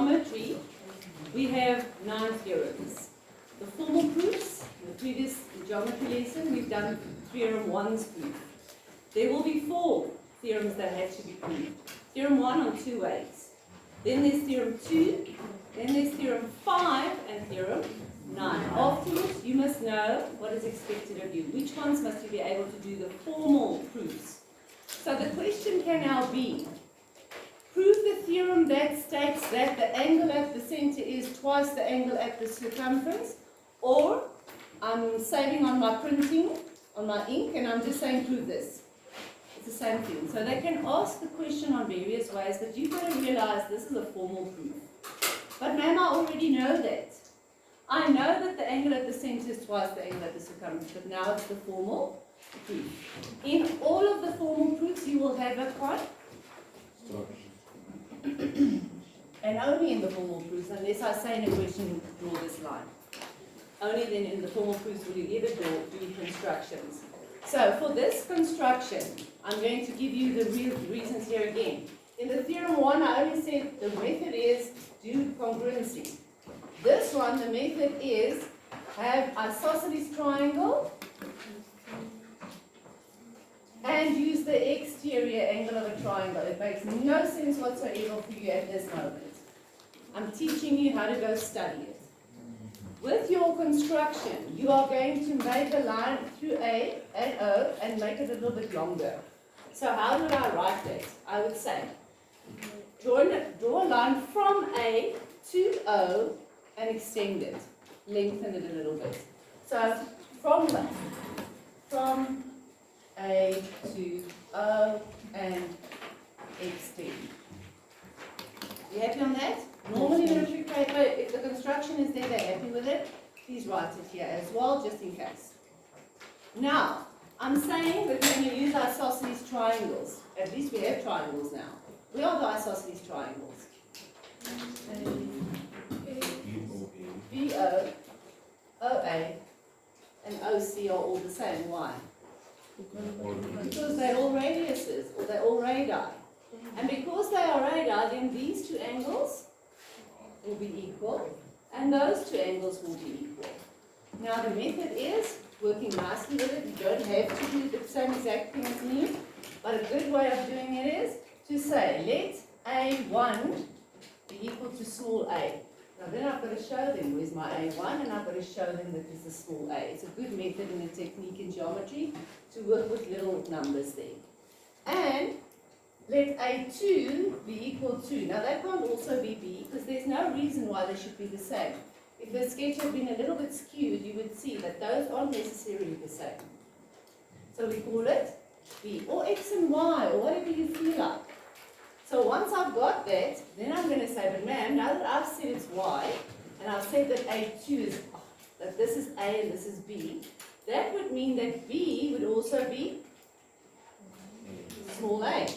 geometry, we have 9 theorems. The formal proofs, in the previous geometry lesson, we've done theorem 1's proof. There will be 4 theorems that have to be proved. Theorem 1 on 2 ways. Then there's theorem 2, then there's theorem 5 and theorem 9. Afterwards, you must know what is expected of you. Which ones must you be able to do the formal proofs? So the question can now be, prove the theorem that states that the angle at the center is twice the angle at the circumference, or I'm saving on my printing, on my ink, and I'm just saying prove this. It's the same thing. So they can ask the question on various ways, but you've got to realize this is a formal proof. But ma'am, I already know that. I know that the angle at the center is twice the angle at the circumference, but now it's the formal proof. In all of the formal proofs, you will have a con. And only in the formal proofs, unless I say in a question, draw this line. Only then in the formal proofs will you ever do constructions. So for this construction, I'm going to give you the real reasons here again. In the theorem 1, I only said the method is do congruency. This one, the method is have isosceles triangle and use the exterior angle of a triangle. It makes no sense whatsoever for you at this moment. I'm teaching you how to go study it. With your construction, you are going to make a line through A and O and make it a little bit longer. So how would I write that? I would say, draw a line from A to O and extend it, lengthen it a little bit. So from A to O and extend. You happy on that? Normally military paper, if the construction is there, they're happy with it. Please write it here as well, just in case. Now, I'm saying that when you use isosceles triangles, at least we have triangles now. Where are the isosceles triangles? BO, OA, and OC are all the same. Why? Because they're all radiuses, or they're all radii. And because they are radii, then these two angles will be equal, and those two angles will be equal. Now the method is working nicely with it. You don't have to do the same exact thing as me, but a good way of doing it is to say, let A1 be equal to small a. Now then I've got to show them where's my A1, and I've got to show them that this is small a. It's a good method and a technique in geometry to work with little numbers there. And let A2 be equal to, now that can't also be B, because there's no reason why they should be the same. If the sketch had been a little bit skewed, you would see that those aren't necessarily the same. So we call it B, or X and Y, or whatever you feel like. So once I've got that, then I'm going to say, but ma'am, now that I've said it's Y, and I've said that A2 is, that this is A and this is B, that would mean that B would also be small a.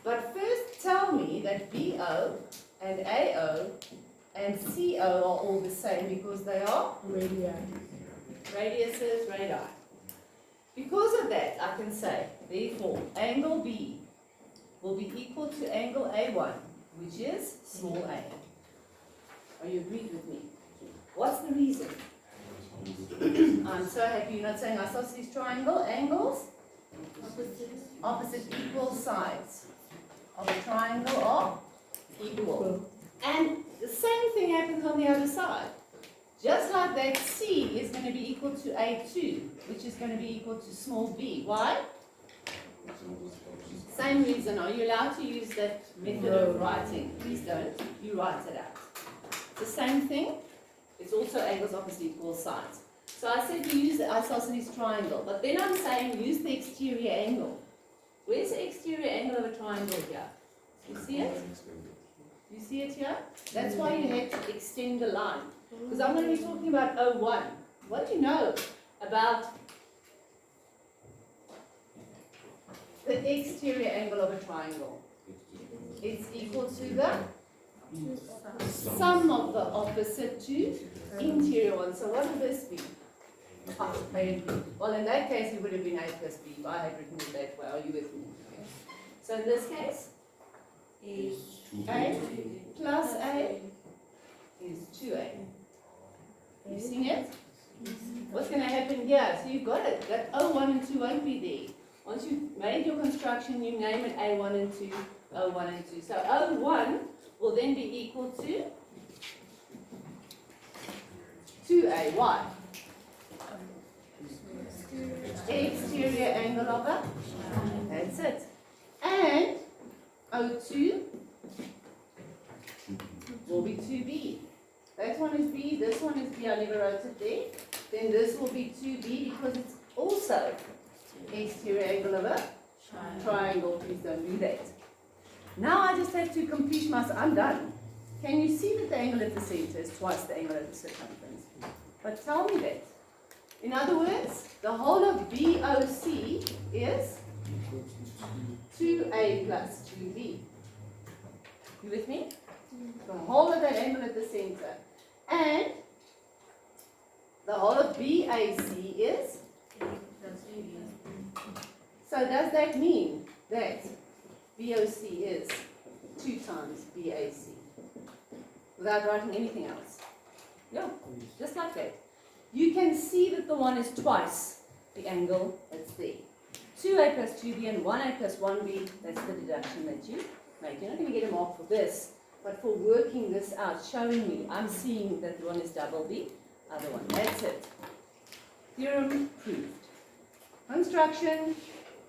But first tell me that BO and AO and CO are all the same because they are Radii. radiuses, radii. Because of that, I can say, therefore, angle B will be equal to angle A1, which is small a. Are you agreed with me? What's the reason? I'm so happy you're not saying isosceles triangle, angles, opposite equal sides of a triangle are equal. And the same thing happens on the other side. Just like that C is going to be equal to A2, which is going to be equal to small b. Why? Same reason. Are you allowed to use that method of writing? Please don't. You write it out. It's the same thing. It's also angles opposite equal sides. So I said you use the isosceles triangle, but then I'm saying use the exterior angle. Where's the exterior angle of a triangle here? You see it? You see it here? That's why you had to extend the line. Because I'm going to be talking about O1. What do you know about the exterior angle of a triangle? It's equal to the sum of the opposite to interior one. So what would this be? Well, in that case, it would have been A plus B. If I had written it that way. Are you with me? So in this case, A plus A is 2A. You seen it? What's going to happen here? So you've got it. That O1 and 2 won't be there. Once you've made your construction, you name it A1 and 2, O1 and 2. So O1 will then be equal to 2A. Why? Exterior angle of a. That's it. And O2 will be 2B. That one is B, this one is B, I never wrote it there. Then this will be 2B because it's also exterior angle of a triangle. Please don't do that. Now I just have to complete my, I'm done. Can you see that the angle at the center is twice the angle at the circumference? But tell me that. In other words, the whole of BOC is 2A plus 2B. You with me? The whole of that angle at the center. And the whole of BAC is? So does that mean that BOC is 2 times BAC? Without writing anything else? Yeah, just like that. You can see that the one is twice the angle that's there. 2A plus 2B and 1A plus 1B, that's the deduction that you make. You're not going to get a mark for this, but for working this out, showing me, I'm seeing that one is double the other one. That's it. Theorem proved. Construction,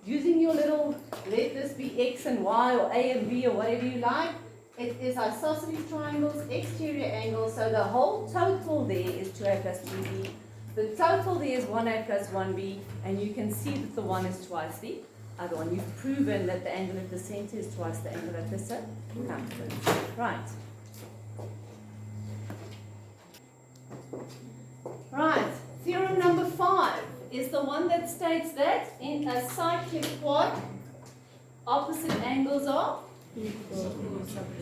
using your little, let this be X and Y or A and B or whatever you like. It is isosceles triangles, exterior angles, so the whole total there is 2A plus 2B. The total there is 1A plus 1B, and you can see that the one is twice the other one. You've proven that the angle at the center is twice the angle at the circumference. Right. Right. Theorem number 5 is the one that states that in a cyclic quad, opposite angles are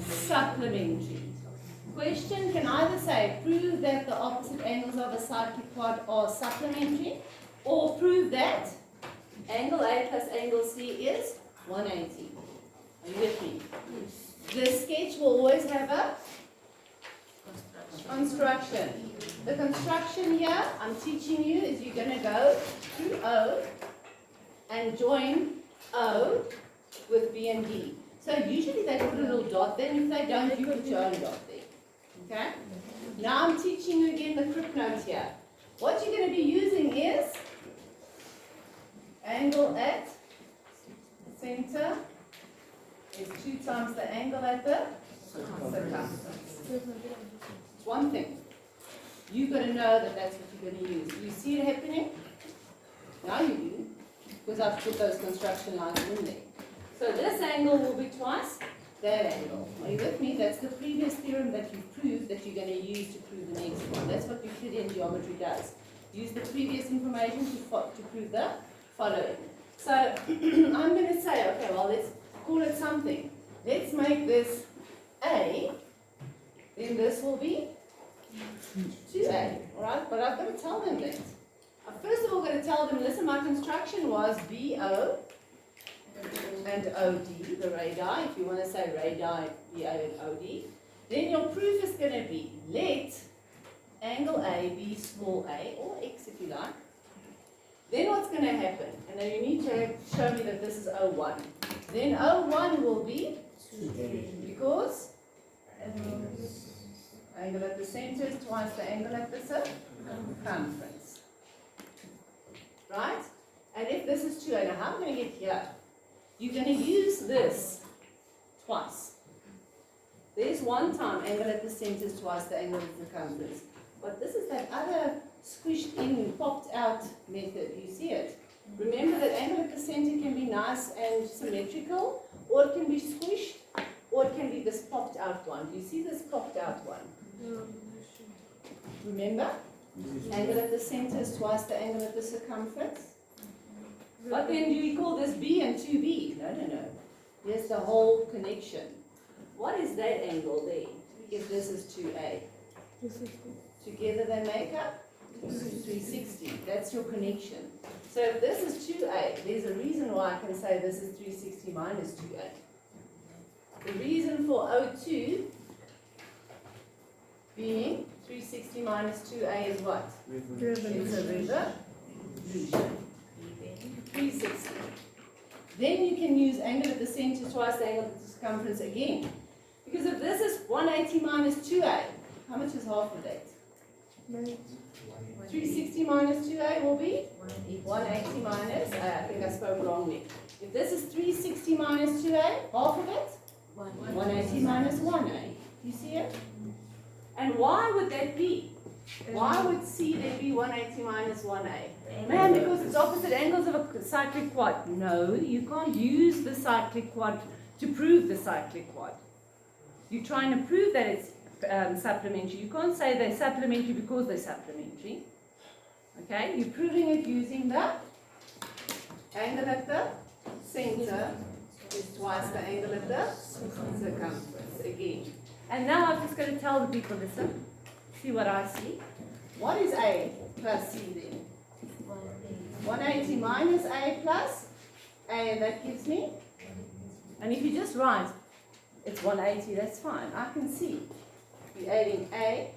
supplementary. Question can either say prove that the opposite angles of a cyclic quad are supplementary, or prove that angle A plus angle C is 180. Are you with me? The sketch will always have a construction. The construction here I'm teaching you is you're going to go through O and join O with B and D. So usually they put a little dot there, and if they don't, you put your own dot there. Okay? Now I'm teaching you again the crib note here. What you're going to be using is angle at center is 2 times the angle at the circumference. It's one thing. You've got to know that that's what you're going to use. You see it happening? Now you do, because I've put those construction lines in there. So this angle will be twice that angle. Are you with me? That's the previous theorem that you've proved that you're going to use to prove the next one. That's what Euclidean geometry does. Use the previous information to prove the following. So I'm going to say, okay, well, let's call it something. Let's make this A, then this will be 2A, all right? But I've got to tell them that. First of all, I'm going to tell them, listen, my construction was BO and OD, the radii, if you want to say radii, BO and OD. Then your proof is going to be let angle A be small a, or x if you like. Then what's going to happen? And then you need to show me that this is O1. Then O1 will be 2A, because angle at the center is twice the angle at the circumference. Right? And if this is 2A, now how am I going to get here? You're going to use this twice. There's one time angle at the center is twice the angle at the circumference. But this is that other squished in, popped out method. You see it? Remember that angle at the center can be nice and symmetrical, or it can be squished, or it can be this popped out one. Do you see this popped out one? Remember? Angle at the center is twice the angle at the circumference. But then do you call this B and 2B? No. Here's the whole connection. What is that angle there if this is 2A? Together they make up 360. That's your connection. So if this is 2A, there's a reason why I can say this is 360 minus 2A. The reason for O2 being 360 minus 2a is what? It's a revolution. 360. Then you can use angle at the center twice the angle at the circumference again. Because if this is 180 minus 2a, how much is half of that? 360 minus 2a will be 180 minus, I think I spoke wrongly. If this is 360 minus 2a, half of it? 180 minus 1a. You see it? And why would that be? Why would C then be 180 minus 1a? Man, because it's opposite angles of a cyclic quad. No, you can't use the cyclic quad to prove the cyclic quad. You're trying to prove that it's supplementary. You can't say they're supplementary because they're supplementary. Okay, you're proving it using the angle at the center is twice the angle at the circumference again. And now I'm just going to tell the people, listen, see what I see. What is A plus C then? 180 minus A plus A, and that gives me, and if you just write, it's 180, that's fine. I can see. You're adding A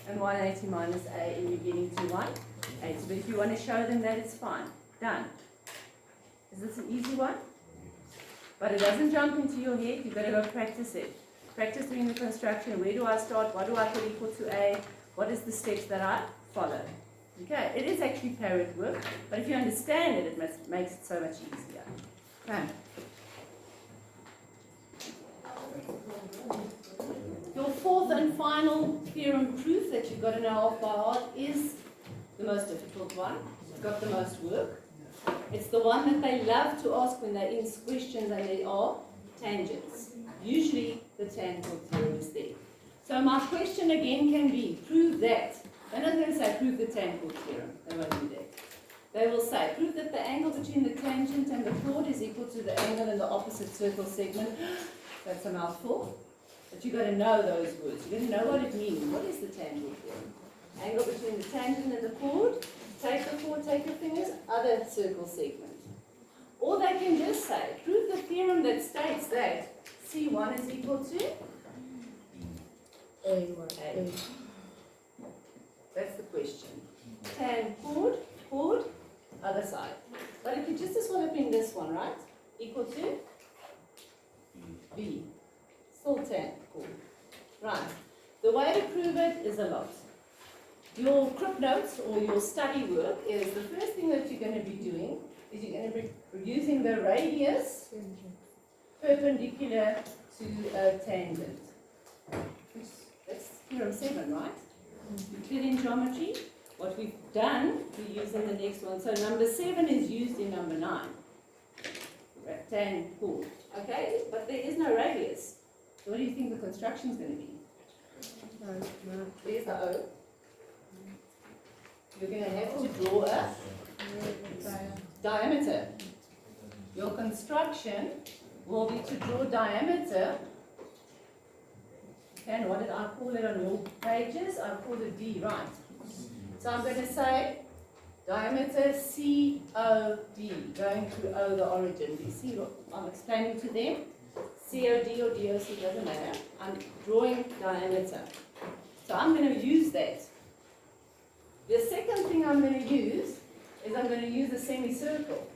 and 180 minus A, and you're getting to 180. But if you want to show them that, it's fine. Done. Is this an easy one? But it doesn't jump into your head. You've got to go practice it. Practice doing the construction. Where do I start? What do I put equal to A? What is the steps that I follow? Okay, it is actually parrot work, but if you understand it, it makes it so much easier. Okay. Your fourth and final theorem proof that you've got to know off by heart is the most difficult one. It's got the most work. It's the one that they love to ask when they're in questions and there are tangents. Usually the tangent theorem is there. So my question again can be, prove that. They're not going to say prove the tangent theorem. They won't do that. They will say, prove that the angle between the tangent and the chord is equal to the angle in the opposite circle segment. That's a mouthful. But you've got to know those words. You've got to know what it means. What is the tangent theorem? Angle between the tangent and the chord. Take the chord, take your fingers, other circle segment. Or they can just say, prove the theorem that states that C1 is equal to A. That's the question. Tan chord, other side. But if you just as well have been this one, right? Equal to B. Still tan chord. Right. The way to prove it is a lot. Your crib notes or your study work is the first thing that you're going to be doing is you're going to be using the radius perpendicular to a tangent. That's theorem 7, right? Euclidean in geometry. What we've done, we use in the next one. So number 7 is used in number 9. Tan chord. Okay, but there is no radius. So what do you think the construction is going to be? There's the O. You're going to have to draw a diameter. Your construction will be to draw diameter. Okay, and what did I call it on your pages? I called it D, right? So I'm going to say diameter COD, going through O, the origin. Do you see what I'm explaining to them? COD or DOC, doesn't matter. I'm drawing diameter. So I'm going to use that. The second thing I'm going to use is I'm going to use a semicircle.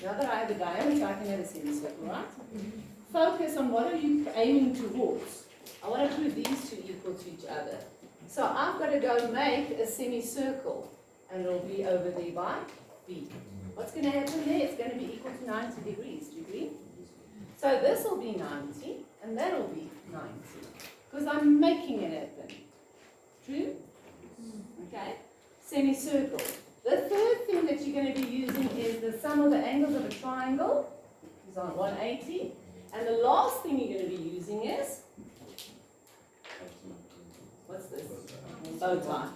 Now that I have a diameter, I can have a semicircle, right? Focus on what are you aiming towards. I want to prove these two equal to each other. So I've got to go make a semicircle, and it'll be over there by B. What's going to happen there? It's going to be equal to 90 degrees. Do you agree? So this will be 90, and that will be 90. Because I'm making it happen. True? Okay? Semicircle. The third thing that you're going to be using is the sum of the angles of a triangle. Is on 180. And the last thing you're going to be using is, what's this? Bow tie.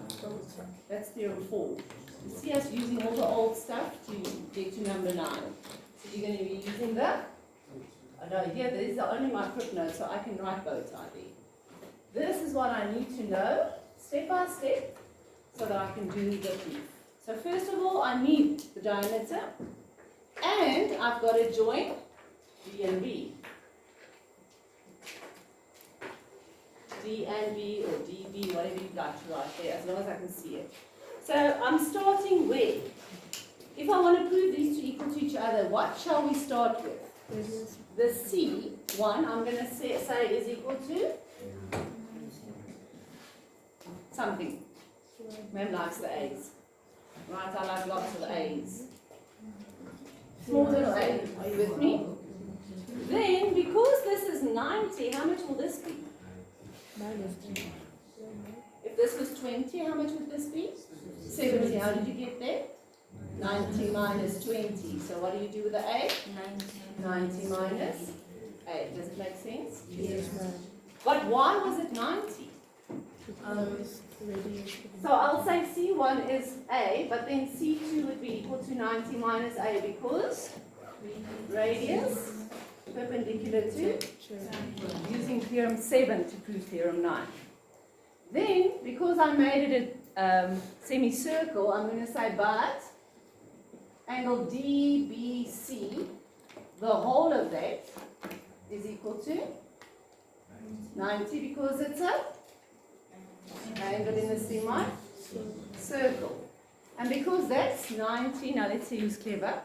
That's theorem 4. You see us using all the old stuff to get to number 9. So you're going to be using the, oh no, here, these are only my crib notes, so I can write bow tie there. This is what I need to know, step by step, so that I can do the proof. So first of all, I need the diameter, and I've got to join B and B. D and B, or DB, whatever you'd like to write there, as long as I can see it. So I'm starting where? If I want to prove these two equal to each other, what shall we start with? The C1, I'm going to say is equal to something. Mem likes the A's. Right, I like lots of A's. Small little A. Are you with me? Then, because this is 90, how much will this be? If this was 20, how much would this be? 70. How did you get there? 90 minus 20. So what do you do with the A? 90 minus A. Does it make sense? Yes. But why was it 90? So I'll say C1 is A, but then C2 would be equal to 90 minus A because radius perpendicular to, using theorem 7 to prove theorem 9. Then, because I made it a semicircle, I'm going to say but angle DBC, the whole of that is equal to 90 because it's a angle in a semicircle. And because that's 90, now let's see who's clever.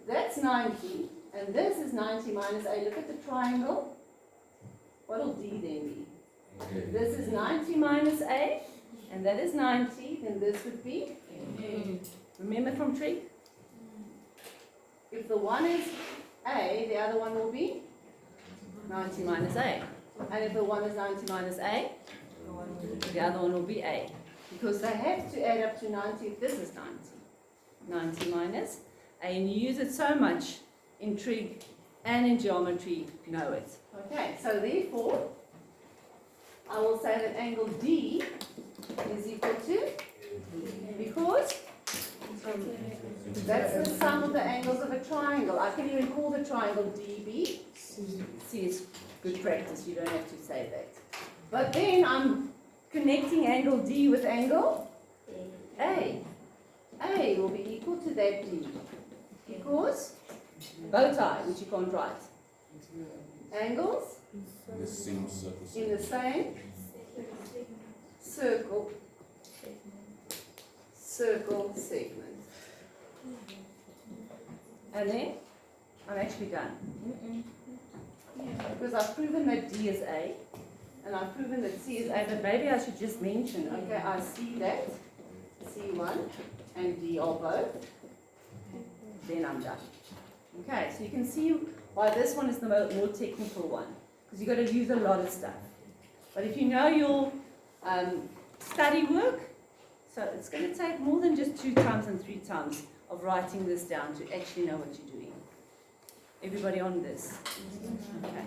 That's 90, and this is 90 minus A. Look at the triangle. What will D then be? This is 90 minus A, and that is 90, then this would be? Remember from trig? If the one is A, the other one will be 90 minus A. And if the one is 90 minus A, the other one will be A. Because they have to add up to 90 if this is 90. 90 minus A. And you use it so much in trig and in geometry, you know it. Okay, so therefore, I will say that angle D is equal to, because that's the sum of the angles of a triangle. I can even call the triangle DB. See, it's good practice, you don't have to say that. But then I'm connecting angle D with angle A. A will be equal to that D. Because bow tie, which you can't write. Angles in the same circle segment. And then I'm actually done. Because I've proven that D is A, and I've proven that C is A, but maybe I should just mention, okay, I see that C1 and D are both, then I'm done. Okay, so you can see why this one is the more technical one, because you've got to use a lot of stuff. But if you know your study work, so it's going to take more than just 2 times and 3 times of writing this down to actually know what you're doing. Everybody on this? Okay.